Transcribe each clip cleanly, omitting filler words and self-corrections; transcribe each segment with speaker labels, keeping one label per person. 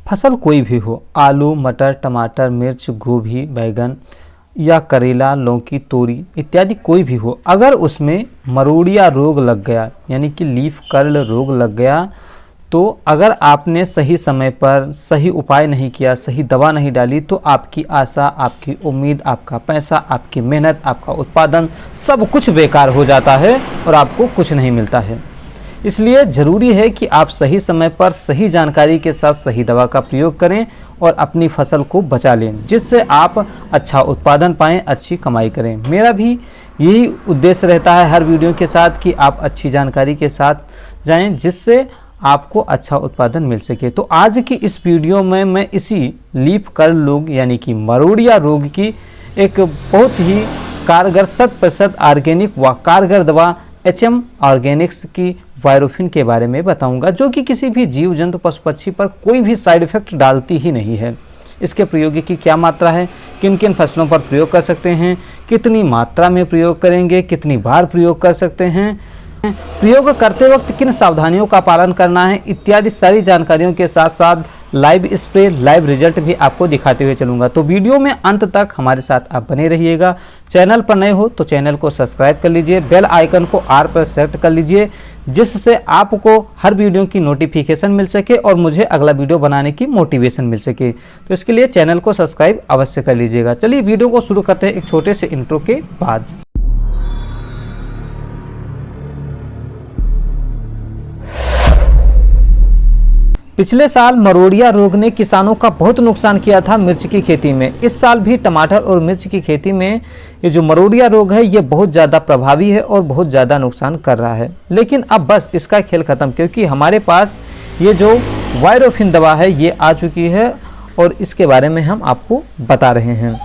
Speaker 1: फसल कोई भी हो, आलू, मटर, टमाटर, मिर्च, गोभी, बैंगन या करेला, लौकी, तोरी इत्यादि कोई भी हो, अगर उसमें मरोड़िया रोग लग गया यानी कि लीफ कर्ल रोग लग गया, तो अगर आपने सही समय पर सही उपाय नहीं किया, सही दवा नहीं डाली, तो आपकी आशा, आपकी उम्मीद, आपका पैसा, आपकी मेहनत, आपका उत्पादन सब कुछ बेकार हो जाता है और आपको कुछ नहीं मिलता है। इसलिए ज़रूरी है कि आप सही समय पर सही जानकारी के साथ सही दवा का प्रयोग करें और अपनी फसल को बचा लें, जिससे आप अच्छा उत्पादन पाएँ, अच्छी कमाई करें। मेरा भी यही उद्देश्य रहता है हर वीडियो के साथ कि आप अच्छी जानकारी के साथ जाएं, जिससे आपको अच्छा उत्पादन मिल सके। तो आज की इस वीडियो में मैं इसी लीफ कर्ल रोग यानी कि मरोड़िया रोग की एक बहुत ही कारगर 100% ऑर्गेनिक व कारगर दवा HM ऑर्गेनिक्स की वायरोफिन के बारे में बताऊंगा, जो कि किसी भी जीव जंतु पशु पक्षी पर कोई भी साइड इफेक्ट डालती ही नहीं है। इसके प्रयोग की क्या मात्रा है, किन किन फसलों पर प्रयोग कर सकते हैं, कितनी मात्रा में प्रयोग करेंगे, कितनी बार प्रयोग कर सकते हैं, प्रयोग करते वक्त किन सावधानियों का पालन करना है, इत्यादि सारी जानकारियों के साथ साथ लाइव स्प्रे, लाइव रिजल्ट भी आपको दिखाते हुए चलूंगा। तो वीडियो में अंत तक हमारे साथ आप बने रहिएगा। चैनल पर नए हो तो चैनल को सब्सक्राइब कर लीजिए, बेल आइकन को आल पर सेलेक्ट कर लीजिए, जिससे आपको हर वीडियो की नोटिफिकेशन मिल सके और मुझे अगला वीडियो बनाने की मोटिवेशन मिल सके। तो इसके लिए चैनल को सब्सक्राइब अवश्य कर लीजिएगा। चलिए वीडियो को शुरू करते हैं एक छोटे से इंट्रो के बाद। पिछले साल मरोड़िया रोग ने किसानों का बहुत नुकसान किया था मिर्च की खेती में। इस साल भी टमाटर और मिर्च की खेती में ये जो मरोड़िया रोग है ये बहुत ज़्यादा प्रभावी है और बहुत ज़्यादा नुकसान कर रहा है। लेकिन अब बस इसका खेल ख़त्म, क्योंकि हमारे पास ये जो वायरोफिन दवा है ये आ चुकी है और इसके बारे में हम आपको बता रहे हैं।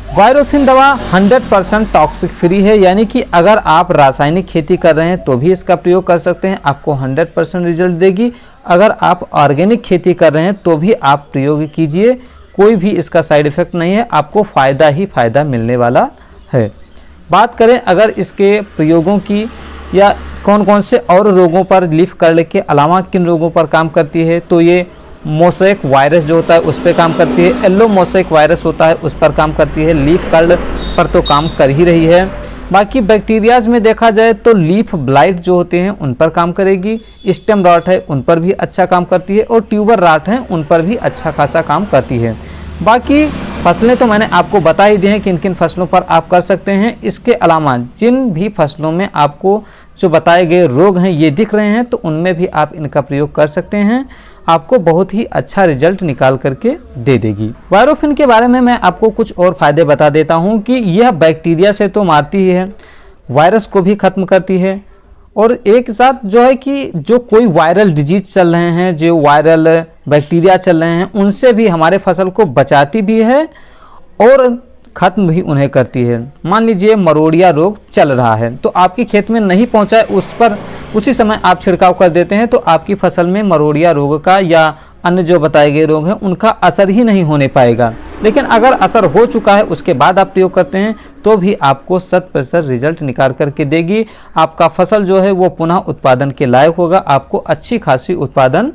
Speaker 1: वायरोफिन दवा 100% टॉक्सिक फ्री है, यानी कि अगर आप रासायनिक खेती कर रहे हैं तो भी इसका प्रयोग कर सकते हैं, आपको 100% रिजल्ट देगी। अगर आप ऑर्गेनिक खेती कर रहे हैं तो भी आप प्रयोग कीजिए, कोई भी इसका साइड इफ़ेक्ट नहीं है, आपको फ़ायदा ही फ़ायदा मिलने वाला है। बात करें अगर इसके प्रयोगों की या कौन कौन से और रोगों पर लीफ कर्ल के अलावा किन रोगों पर काम करती है, तो ये मोसैक वायरस जो होता है उस पर काम करती है, येलो मोसैक वायरस होता है उस पर काम करती है, लीफ कर्ल पर तो काम कर ही रही है। बाकी बैक्टीरियाज में देखा जाए तो लीफ ब्लाइट जो होते हैं उन पर काम करेगी, स्टेम रॉट है उन पर भी अच्छा काम करती है और ट्यूबर रॉट हैं उन पर भी अच्छा खासा काम करती है। बाकी फसलें तो मैंने आपको बता ही दी हैं किन किन फसलों पर आप कर सकते हैं। इसके अलावा जिन भी फसलों में आपको जो बताए गए रोग हैं ये दिख रहे हैं तो उनमें भी आप इनका प्रयोग कर सकते हैं, आपको बहुत ही अच्छा रिजल्ट निकाल करके दे देगी। वायरोफिन के बारे में मैं आपको कुछ और फायदे बता देता हूं कि यह बैक्टीरिया से तो मारती ही है, वायरस को भी खत्म करती है और एक साथ जो है कि जो कोई वायरल डिजीज चल रहे हैं, जो वायरल बैक्टीरिया चल रहे हैं, उनसे भी हमारे फसल को बचाती भी है और खत्म भी उन्हें करती है। मान लीजिए मरोड़िया रोग चल रहा है तो आपके खेत में नहीं पहुंचा है, उस पर उसी समय आप छिड़काव कर देते हैं तो आपकी फसल में मरोड़िया रोग का या अन्य जो बताए गए रोग हैं उनका असर ही नहीं होने पाएगा। लेकिन अगर असर हो चुका है उसके बाद आप प्रयोग करते हैं तो भी आपको 100% रिजल्ट निकाल करके देगी। आपका फसल जो है वो पुनः उत्पादन के लायक होगा, आपको अच्छी खासी उत्पादन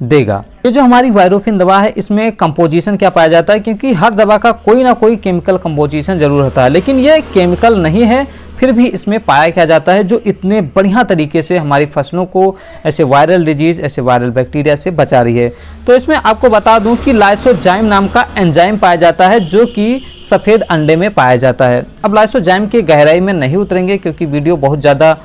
Speaker 1: देगा। ये जो हमारी वायरोफिन दवा है इसमें कंपोजिशन क्या पाया जाता है, क्योंकि हर दवा का कोई ना कोई केमिकल कंपोजिशन जरूर होता है, लेकिन ये केमिकल नहीं है, फिर भी इसमें पाया क्या जाता है जो इतने बढ़िया तरीके से हमारी फसलों को ऐसे वायरल डिजीज, ऐसे वायरल बैक्टीरिया से बचा रही है। तो इसमें आपको बता दूं कि लाइसोजाइम नाम का एंजाइम पाया जाता है जो कि सफ़ेद अंडे में पाया जाता है। अब लाइसोजाइम की गहराई में नहीं उतरेंगे क्योंकि वीडियो बहुत ज़्यादा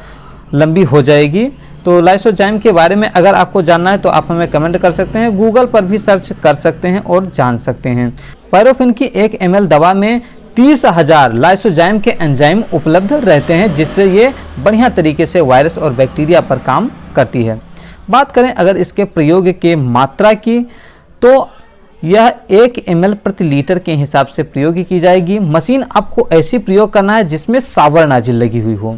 Speaker 1: लंबी हो जाएगी। तो लाइसोजाइम के बारे में अगर आपको जानना है तो आप हमें कमेंट कर सकते हैं, गूगल पर भी सर्च कर सकते हैं और जान सकते हैं। वायरोफिन की 1 ml दवा में 30,000 लाइसोजाइम के एंजाइम उपलब्ध रहते हैं, जिससे ये बढ़िया तरीके से वायरस और बैक्टीरिया पर काम करती है। बात करें अगर इसके प्रयोग के मात्रा की तो यह 1 ml प्रति लीटर के हिसाब से प्रयोग की जाएगी। मशीन आपको ऐसी प्रयोग करना है जिसमें सावर नाजिल लगी हुई हो,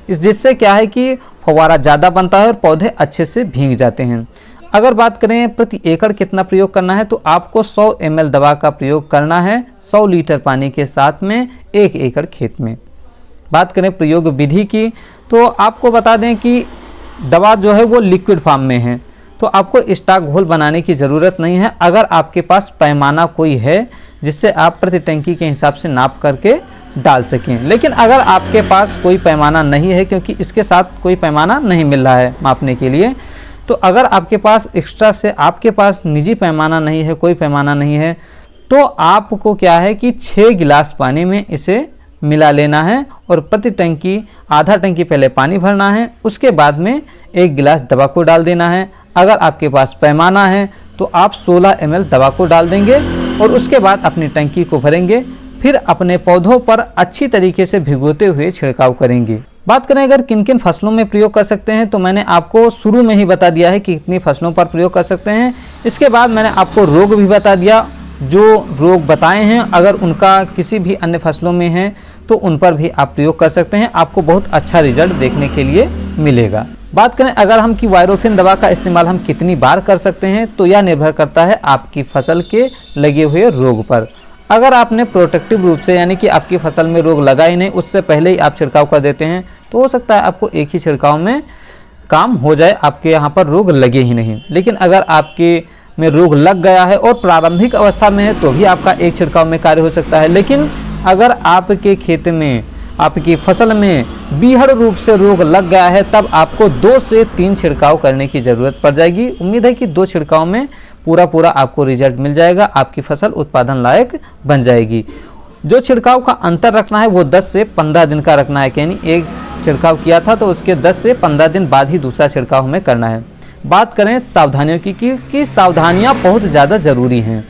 Speaker 1: जिससे क्या है कि फव्वारा ज़्यादा बनता है और पौधे अच्छे से भीग जाते हैं। अगर बात करें प्रति एकड़ कितना प्रयोग करना है तो आपको 100 ml दवा का प्रयोग करना है 100 लीटर पानी के साथ में 1 एकड़ खेत में। बात करें प्रयोग विधि की तो आपको बता दें कि दवा जो है वो लिक्विड फॉर्म में है, तो आपको स्टॉक घोल बनाने की ज़रूरत नहीं है, अगर आपके पास पैमाना कोई है जिससे आप प्रति टंकी के हिसाब से नाप करके डाल सकें। लेकिन अगर आपके पास कोई पैमाना नहीं है, क्योंकि इसके साथ कोई पैमाना नहीं मिल रहा है मापने के लिए, तो अगर आपके पास एक्स्ट्रा से आपके पास निजी पैमाना नहीं है, कोई पैमाना नहीं है, तो आपको क्या है कि 6 गिलास पानी में इसे मिला लेना है और प्रति टंकी आधा टंकी पहले पानी भरना है, उसके बाद में 1 गिलास दवा को डाल देना है। अगर आपके पास पैमाना है तो आप 16 ml दवा को डाल देंगे और उसके बाद अपनी टंकी को भरेंगे, फिर अपने पौधों पर अच्छी तरीके से भिगोते हुए छिड़काव करेंगे। बात करें अगर किन किन फसलों में प्रयोग कर सकते हैं, तो मैंने आपको शुरू में ही बता दिया है कि कितनी फसलों पर प्रयोग कर सकते हैं। इसके बाद मैंने आपको रोग भी बता दिया, जो रोग बताए हैं अगर उनका किसी भी अन्य फसलों में है तो उन पर भी आप प्रयोग कर सकते हैं, आपको बहुत अच्छा रिजल्ट देखने के लिए मिलेगा। बात करें अगर हम कि वायरोफिन दवा का इस्तेमाल हम कितनी बार कर सकते हैं, तो यह निर्भर करता है आपकी फसल के लगे हुए रोग पर। अगर आपने प्रोटेक्टिव रूप से यानी कि आपकी फसल में रोग लगा ही नहीं, उससे पहले ही आप छिड़काव कर देते हैं, तो हो सकता है आपको एक ही छिड़काव में काम हो जाए, आपके यहाँ पर रोग लगे ही नहीं। लेकिन अगर आपके में रोग लग गया है और प्रारंभिक अवस्था में है तो भी आपका एक छिड़काव में कार्य हो सकता है। लेकिन अगर आपके खेत में आपकी फसल में बीहड़ रूप से रोग लग गया है, तब आपको 2 से 3 छिड़काव करने की ज़रूरत पड़ जाएगी। उम्मीद है कि 2 छिड़काव में पूरा आपको रिजल्ट मिल जाएगा, आपकी फसल उत्पादन लायक बन जाएगी। जो छिड़काव का अंतर रखना है वो 10 से 15 दिन का रखना है, यानी एक छिड़काव किया था तो उसके 10 से 15 दिन बाद ही दूसरा छिड़काव हमें करना है। बात करें सावधानियों की कि सावधानियां बहुत ज़्यादा ज़रूरी हैं।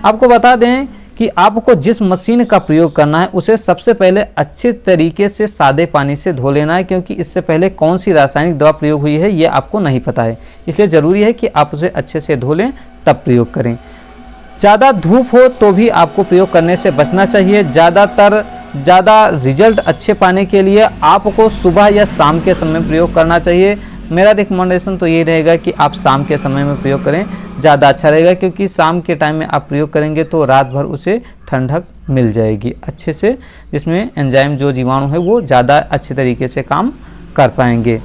Speaker 1: आपको बता दें कि आपको जिस मशीन का प्रयोग करना है उसे सबसे पहले अच्छे तरीके से सादे पानी से धो लेना है, क्योंकि इससे पहले कौन सी रासायनिक दवा प्रयोग हुई है ये आपको नहीं पता है, इसलिए ज़रूरी है कि आप उसे अच्छे से धो लें तब प्रयोग करें। ज़्यादा धूप हो तो भी आपको प्रयोग करने से बचना चाहिए। ज़्यादा रिजल्ट अच्छे पाने के लिए आपको सुबह या शाम के समय प्रयोग करना चाहिए। मेरा रिकमेंडेशन तो ये रहेगा कि आप शाम के समय में प्रयोग करें, ज़्यादा अच्छा रहेगा, क्योंकि शाम के टाइम में आप प्रयोग करेंगे तो रात भर उसे ठंडक मिल जाएगी अच्छे से, जिसमें एंजाइम जो जीवाणु है वो ज़्यादा अच्छे तरीके से काम कर पाएंगे।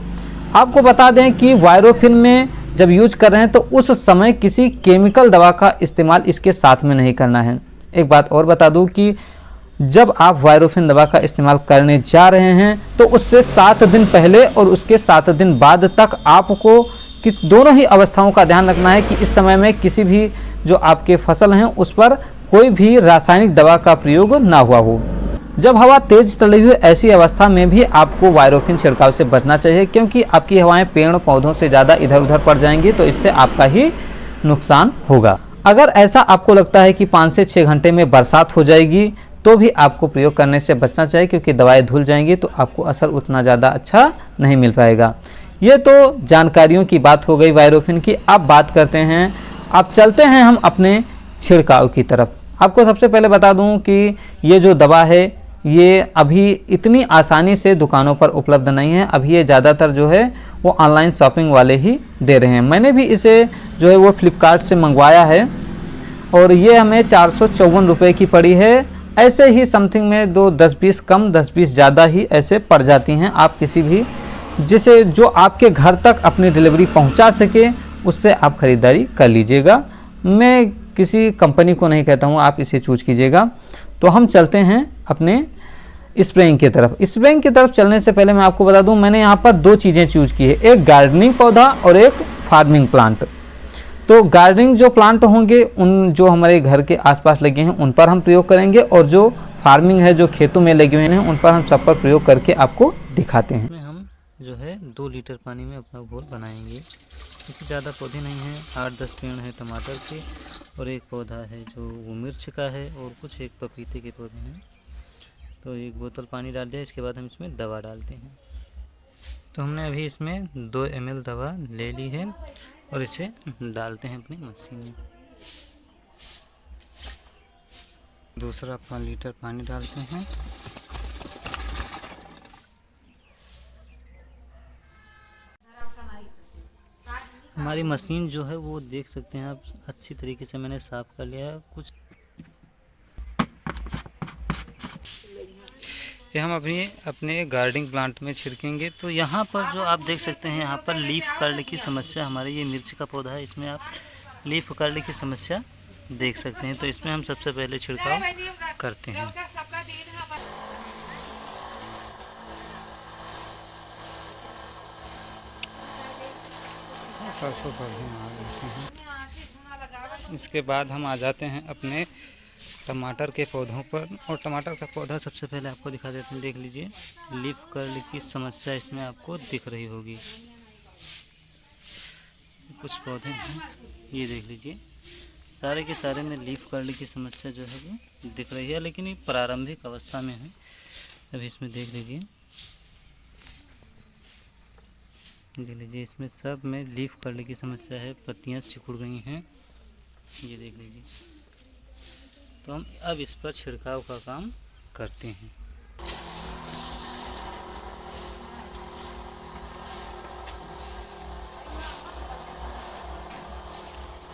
Speaker 1: आपको बता दें कि वायरोफिन में जब यूज कर रहे हैं तो उस समय किसी केमिकल दवा का इस्तेमाल इसके साथ में नहीं करना है। एक बात और बता दूं कि जब आप वायरोफिन दवा का इस्तेमाल करने जा रहे हैं तो उससे 7 दिन पहले और उसके 7 दिन बाद तक आपको दोनों ही अवस्थाओं का ध्यान रखना है कि इस समय में किसी भी जो आपके फसल हैं उस पर कोई भी रासायनिक दवा का प्रयोग ना हुआ हो। जब हवा तेज चल रही हो ऐसी अवस्था में भी आपको वायरोफिन छिड़काव से बचना चाहिए, क्योंकि आपकी हवाएं पेड़ पौधों से ज़्यादा इधर उधर पड़ जाएंगी तो इससे आपका ही नुकसान होगा। अगर ऐसा आपको लगता है कि 5 से 6 घंटे में बरसात हो जाएगी तो भी आपको प्रयोग करने से बचना चाहिए, क्योंकि दवाएं धुल जाएंगी तो आपको असर उतना ज़्यादा अच्छा नहीं मिल पाएगा। ये तो जानकारियों की बात हो गई वायरोफिन की। अब बात करते हैं, अब चलते हैं हम अपने छिड़काव की तरफ। आपको सबसे पहले बता दूं कि ये जो दवा है ये अभी इतनी आसानी से दुकानों पर उपलब्ध नहीं है। अभी ये ज़्यादातर जो है वो ऑनलाइन शॉपिंग वाले ही दे रहे हैं। मैंने भी इसे जो है वो फ्लिपकार्ट से मंगवाया है और ये हमें 454 रुपये की पड़ी है। ऐसे ही समथिंग में 10-20 कम 10-20 ज़्यादा ही ऐसे पड़ जाती हैं। आप किसी भी जिसे जो आपके घर तक अपनी डिलीवरी पहुंचा सके उससे आप ख़रीदारी कर लीजिएगा। मैं किसी कंपनी को नहीं कहता हूं, आप इसे चूज कीजिएगा। तो हम चलते हैं अपने स्प्रेइंग की तरफ। स्प्रेइंग की तरफ चलने से पहले मैं आपको बता दूं मैंने यहाँ पर 2 चीज़ें चूज की है, एक गार्डनिंग पौधा और एक फार्मिंग प्लांट। तो गार्डनिंग जो प्लांट होंगे उन जो हमारे घर के आसपास लगे हैं उन पर हम प्रयोग करेंगे, और जो फार्मिंग है जो खेतों में लगे हुए हैं उन पर हम सब पर प्रयोग करके आपको दिखाते हैं।
Speaker 2: हम जो है 2 लीटर पानी में अपना घोल बनाएंगे, क्योंकि ज़्यादा पौधे नहीं हैं, 8-10 पेड़ हैं टमाटर के और एक पौधा है जो वो मिर्च का है और कुछ एक पपीते के पौधे हैं। तो 1 बोतल पानी डाल दिया। इसके बाद हम इसमें दवा डालते हैं। तो हमने अभी इसमें 2 ml दवा ले ली है और इसे डालते हैं अपनी मशीन में। दूसरा 5 लीटर पानी डालते हैं। हमारी मशीन जो है वो देख सकते हैं आप, अच्छी तरीके से मैंने साफ़ कर लिया है। कुछ ये हम अभी अपने गार्डनिंग प्लांट में छिड़केंगे। तो यहाँ पर जो आप देख सकते हैं, यहाँ पर लीफ कर्ल की समस्या, हमारे ये मिर्च का पौधा है, इसमें आप लीफ कर्ल की समस्या देख सकते हैं। तो इसमें हम सबसे पहले छिड़काव करते हैं। सरसों पर भी आ जाते हैं। इसके बाद हम आ जाते हैं अपने टमाटर के पौधों पर, और टमाटर का पौधा सबसे पहले आपको दिखा देते हैं। देख लीजिए, लीफ कर्ल की समस्या इसमें आपको दिख रही होगी। कुछ पौधे हैं, ये देख लीजिए, सारे के सारे में लीफ कर्ल की समस्या जो है वो दिख रही है, लेकिन ये प्रारंभिक अवस्था में है। अभी इसमें देख लीजिए, इसमें सब में लीफ कर्ल की समस्या है, पत्तियां सिकुड़ गई हैं, ये देख लीजिए। तो हम अब इस पर छिड़काव का काम करते हैं।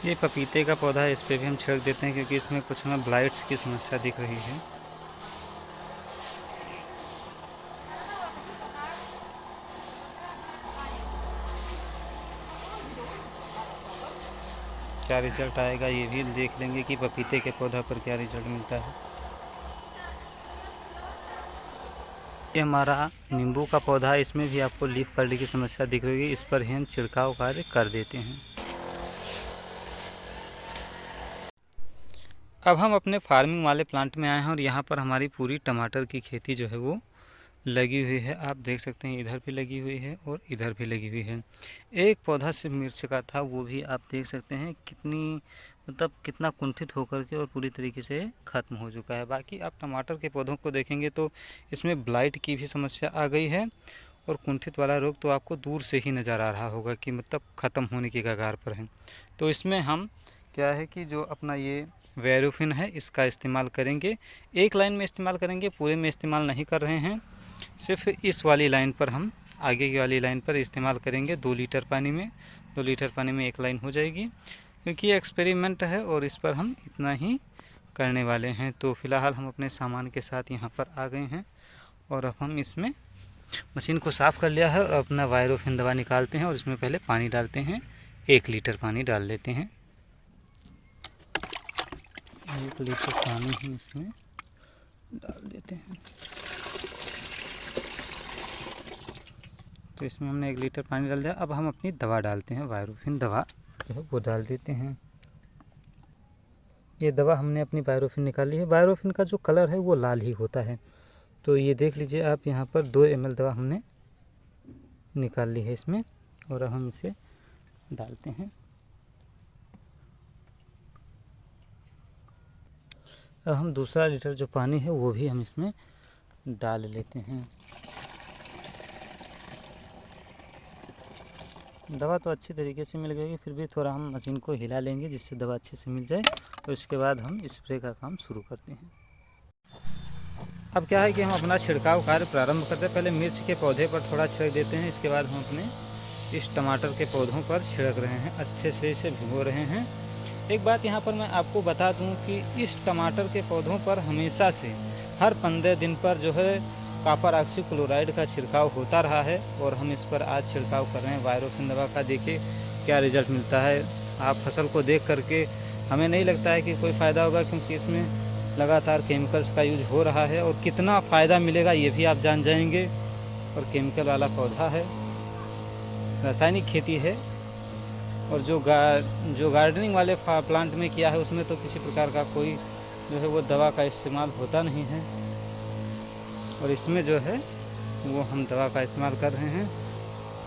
Speaker 2: ये पपीते का पौधा है, इस पर भी हम छिड़क देते हैं, क्योंकि इसमें कुछ हमें ब्लाइट्स की समस्या दिख रही है। क्या रिजल्ट आएगा ये भी देख लेंगे कि पपीते के पौधा पर क्या रिजल्ट मिलता है। ये हमारा नींबू का पौधा है, इसमें भी आपको लीफ कर्ल की समस्या दिख रही है। इस पर हम छिड़काव कार्य कर देते हैं। अब हम अपने फार्मिंग वाले प्लांट में आए हैं, और यहाँ पर हमारी पूरी टमाटर की खेती जो है वो लगी हुई है। आप देख सकते हैं, इधर भी लगी हुई है और इधर भी लगी हुई है। एक पौधा सिर्फ मिर्च का था, वो भी आप देख सकते हैं कितना कुंठित होकर के और पूरी तरीके से ख़त्म हो चुका है। बाकी आप टमाटर के पौधों को देखेंगे तो इसमें ब्लाइट की भी समस्या आ गई है, और कुंठित वाला रोग तो आपको दूर से ही नज़र आ रहा होगा कि ख़त्म होने की कगार पर है। तो इसमें हम क्या है कि जो अपना ये वेरोफिन है, इसका इस्तेमाल करेंगे। एक लाइन में इस्तेमाल करेंगे, पूरे में इस्तेमाल नहीं कर रहे हैं, सिर्फ इस वाली लाइन पर हम आगे की वाली लाइन पर इस्तेमाल करेंगे। 2 लीटर पानी में 2 लीटर पानी में एक लाइन हो जाएगी, क्योंकि ये एक्सपेरिमेंट है और इस पर हम इतना ही करने वाले हैं। तो फिलहाल हम अपने सामान के साथ यहाँ पर आ गए हैं, और अब हम इसमें मशीन को साफ़ कर लिया है और अपना वायरोफिन दवा निकालते हैं, और इसमें पहले पानी डालते हैं। 1 लीटर पानी डाल लेते हैं। 1 लीटर पानी हम इसमें डाल देते हैं। तो इसमें हमने 1 लीटर पानी डाल दिया। अब हम अपनी दवा डालते हैं, वायरोफिन दवा जो है वो डाल देते हैं। ये दवा हमने अपनी वायरोफिन निकाली है। वायरोफिन का जो कलर है वो लाल ही होता है। तो ये देख लीजिए आप, यहाँ पर 2 ml दवा हमने निकाल ली है इसमें, और अब हम इसे डालते हैं। अब हम दूसरा लीटर जो पानी है वो भी हम इसमें डाल लेते हैं। दवा तो अच्छी तरीके से मिल गई, फिर भी थोड़ा हम मशीन को हिला लेंगे जिससे दवा अच्छे से मिल जाए, और इसके बाद हम स्प्रे का काम शुरू करते हैं। अब क्या है कि हम अपना छिड़काव कार्य प्रारंभ करते हैं। पहले मिर्च के पौधे पर थोड़ा छिड़क देते हैं, इसके बाद हम अपने इस टमाटर के पौधों पर छिड़क रहे हैं, अच्छे से इसे भिगो रहे हैं। एक बात यहाँ पर मैं आपको बता दूँ कि इस टमाटर के पौधों पर हमेशा से हर 15 दिन पर जो है कॉपर ऑक्सीक्लोराइड का छिड़काव होता रहा है, और हम इस पर आज छिड़काव कर रहे हैं वायरोफिन दवा का। देखिए क्या रिजल्ट मिलता है। आप फसल को देख करके हमें नहीं लगता है कि कोई फ़ायदा होगा, क्योंकि इसमें लगातार केमिकल्स का यूज हो रहा है, और कितना फ़ायदा मिलेगा ये भी आप जान जाएंगे। और केमिकल वाला पौधा है, रासायनिक खेती है, और जो गार्डनिंग वाले प्लांट में किया है उसमें तो किसी प्रकार का कोई जो है वो दवा का इस्तेमाल होता नहीं है, और इसमें जो है वो हम दवा का इस्तेमाल कर रहे हैं।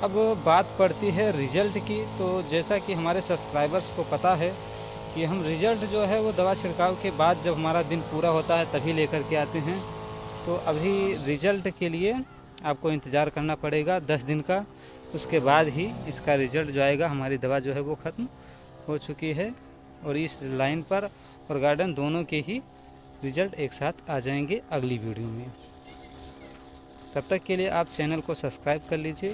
Speaker 2: अब बात पड़ती है रिजल्ट की, तो जैसा कि हमारे सब्सक्राइबर्स को पता है कि हम रिजल्ट जो है वो दवा छिड़काव के बाद जब हमारा दिन पूरा होता है तभी लेकर के आते हैं। तो अभी रिजल्ट के लिए आपको इंतज़ार करना पड़ेगा 10 दिन का, उसके बाद ही इसका रिजल्ट जो आएगा। हमारी दवा जो है वो ख़त्म हो चुकी है, और इस लाइन पर और गार्डन दोनों के ही रिजल्ट एक साथ आ जाएंगे अगली वीडियो में। तब तक के लिए आप चैनल को सब्सक्राइब कर लीजिए।